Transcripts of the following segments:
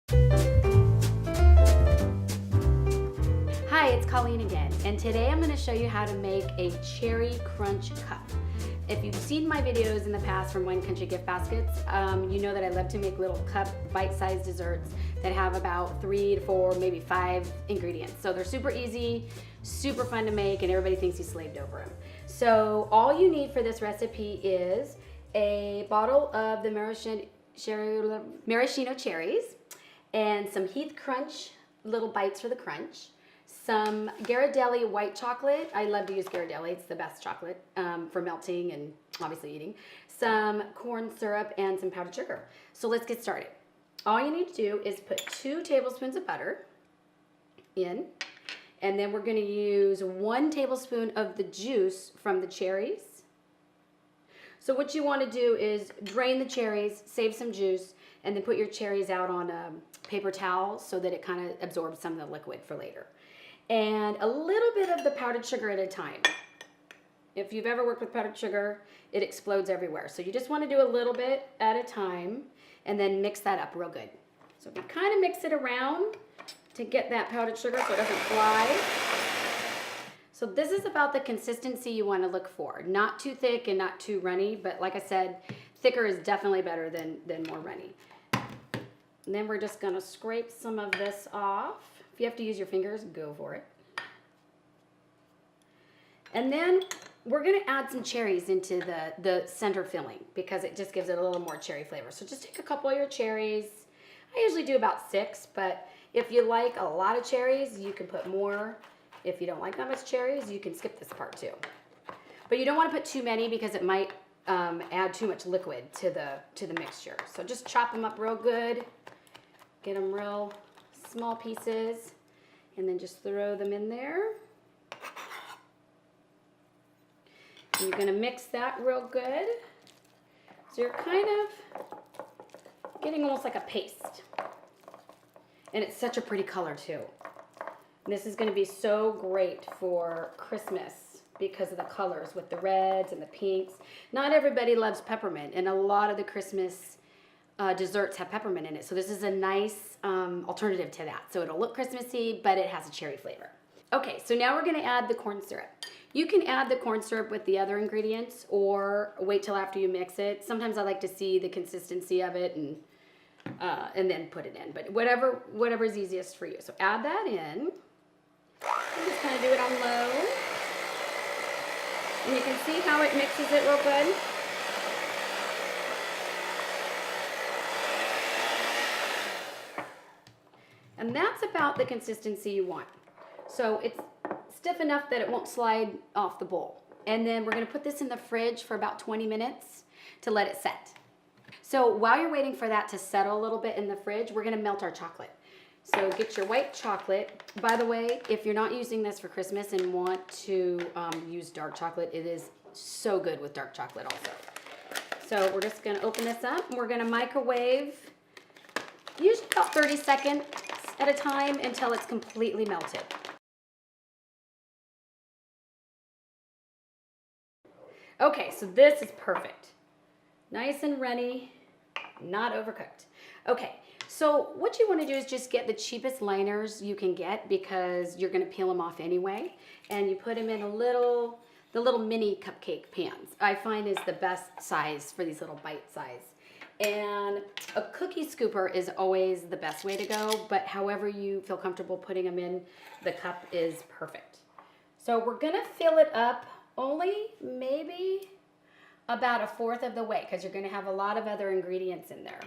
Hi, it's Colleen again, and today I'm going to show you how to make a cherry crunch cup. If you've seen my videos in the past from Wine Country gift baskets, you know that I love to make little cup bite-sized desserts that have about 3 to 4, maybe 5 ingredients. So they're super easy, super fun to make, and everybody thinks you slaved over them. So all you need for this recipe is a bottle of the maraschino cherries and some Heath Crunch little bites for the crunch. Some Ghirardelli white chocolate. I love to use Ghirardelli. It's the best chocolate for melting and obviously eating. Some corn syrup and some powdered sugar. So let's get started. All you need to do is put 2 tablespoons of butter in, and then we're going to use 1 tablespoon of the juice from the cherries. So what you want to do is drain the cherries, save some juice, and then put your cherries out on a paper towel so that it kind of absorbs some of the liquid for later. And a little bit of the powdered sugar at a time. If you've ever worked with powdered sugar, it explodes everywhere. So you just want to do a little bit at a time and then mix that up real good. So if you kind of mix it around to get that powdered sugar so it doesn't fly. So this is about the consistency you want to look for. Not too thick and not too runny, but like I said, thicker is definitely better than more runny. And then we're just going to scrape some of this off. If you have to use your fingers, go for it. And then we're going to add some cherries into the center filling because it just gives it a little more cherry flavor. So just take a couple of your cherries. I usually do about 6, but if you like a lot of cherries, you can put more. If you don't like that much cherries, you can skip this part too. But you don't want to put too many because it might add too much liquid to the mixture. So just chop them up real good. Get them real small pieces and then just throw them in there. And you're going to mix that real good. So you're kind of getting almost like a paste. And it's such a pretty color too. And this is going to be so great for Christmas because of the colors with the reds and the pinks. Not everybody loves peppermint, and a lot of the Christmas desserts have peppermint in it. So this is a nice alternative to that. So it'll look Christmassy, but it has a cherry flavor. Okay, so now we're going to add the corn syrup. You can add the corn syrup with the other ingredients or wait till after you mix it. Sometimes I like to see the consistency of it and then put it in. But whatever is easiest for you. So add that in. And just kind of do it on low. And you can see how it mixes it real good. And that's about the consistency you want. So it's stiff enough that it won't slide off the bowl. And then we're going to put this in the fridge for about 20 minutes to let it set. So while you're waiting for that to settle a little bit in the fridge, we're going to melt our chocolate. So get your white chocolate. By the way, if you're not using this for Christmas and want to use dark chocolate, it is so good with dark chocolate also. So we're just going to open this up and we're going to microwave usually about 30 seconds at a time until it's completely melted. Okay, so this is perfect. Nice and runny, not overcooked. Okay, so what you want to do is just get the cheapest liners you can get because you're going to peel them off anyway. And you put them in the little mini cupcake pans. I find is the best size for these little bite size. And a cookie scooper is always the best way to go, but however you feel comfortable putting them in the cup is perfect. So we're gonna fill it up only maybe about 1/4 of the way because you're gonna have a lot of other ingredients in there.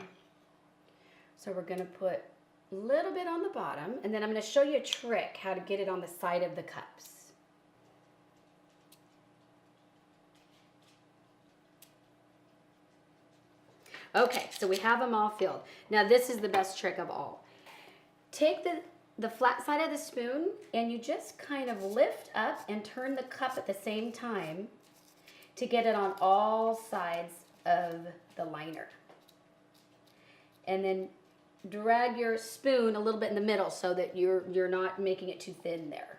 So we're gonna put a little bit on the bottom, and then I'm gonna show you a trick how to get it on the side of the cups. Okay, so we have them all filled. Now this is the best trick of all. Take the flat side of the spoon and you just kind of lift up and turn the cup at the same time to get it on all sides of the liner. And then drag your spoon a little bit in the middle so that you're not making it too thin there.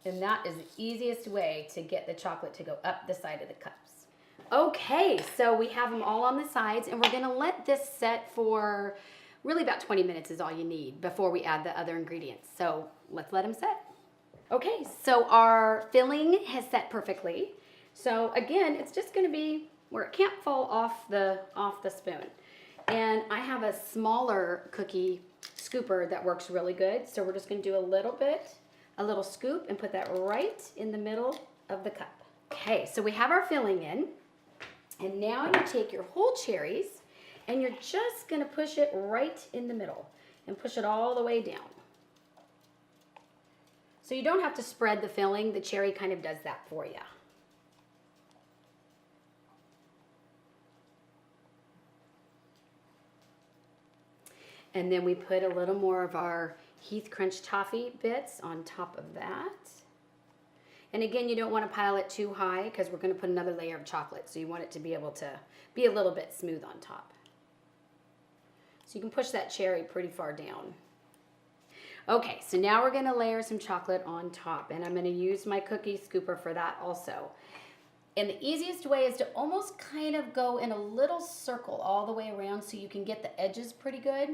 And that is the easiest way to get the chocolate to go up the side of the cups. Okay, so we have them all on the sides, and we're gonna let this set for really about 20 minutes is all you need before we add the other ingredients. So let's let them set. Okay, so our filling has set perfectly. So again, it's just gonna be where it can't fall off the spoon. And I have a smaller cookie scooper that works really good. So we're just gonna do a little scoop and put that right in the middle of the cup. Okay, so we have our filling in. And now you take your whole cherries and you're just gonna push it right in the middle and push it all the way down. So you don't have to spread the filling, the cherry kind of does that for you. And then we put a little more of our Heath Crunch Toffee bits on top of that. And again, you don't want to pile it too high because we're going to put another layer of chocolate. So you want it to be able to be a little bit smooth on top. So you can push that cherry pretty far down. Okay, so now we're going to layer some chocolate on top. And I'm going to use my cookie scooper for that also. And the easiest way is to almost kind of go in a little circle all the way around so you can get the edges pretty good.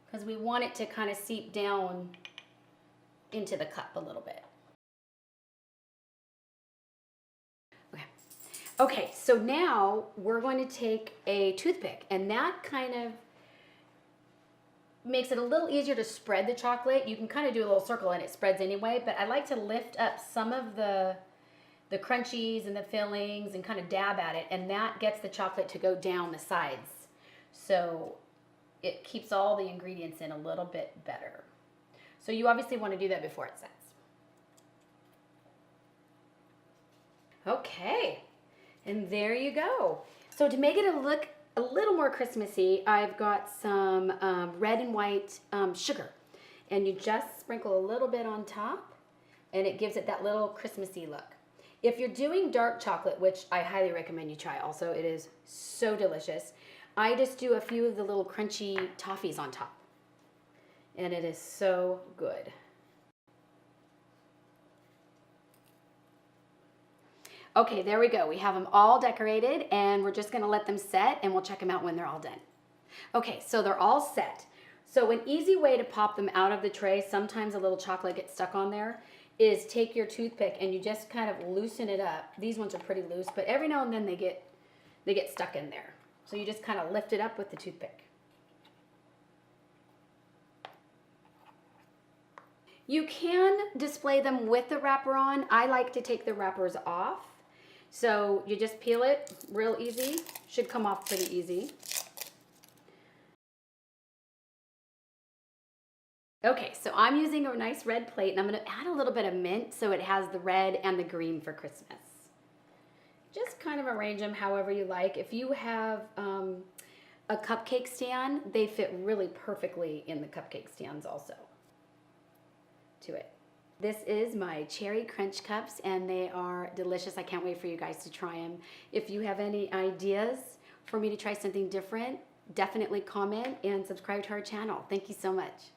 Because we want it to kind of seep down into the cup a little bit. Okay, so now we're going to take a toothpick, and that kind of makes it a little easier to spread the chocolate. You can kind of do a little circle and it spreads anyway, but I like to lift up some of the crunchies and the fillings and kind of dab at it, and that gets the chocolate to go down the sides. So it keeps all the ingredients in a little bit better. So you obviously want to do that before it sets. Okay, and there you go. So to make it look a little more Christmassy, I've got some red and white sugar. And you just sprinkle a little bit on top, and it gives it that little Christmassy look. If you're doing dark chocolate, which I highly recommend you try also, it is so delicious, I just do a few of the little crunchy toffees on top. And it is so good. Okay, there we go. We have them all decorated, and we're just gonna let them set, and we'll check them out when they're all done. Okay, so they're all set. So an easy way to pop them out of the tray, sometimes a little chocolate gets stuck on there, is take your toothpick and you just kind of loosen it up. These ones are pretty loose, but every now and then they get stuck in there. So you just kind of lift it up with the toothpick. You can display them with the wrapper on. I like to take the wrappers off. So you just peel it real easy. Should come off pretty easy. Okay, so I'm using a nice red plate, and I'm going to add a little bit of mint so it has the red and the green for Christmas. Just kind of arrange them however you like. If you have a cupcake stand, they fit really perfectly in the cupcake stands also. To it. This is my cherry crunch cups, and they are delicious. I can't wait for you guys to try them. If you have any ideas for me to try something different, definitely comment and subscribe to our channel. Thank you so much.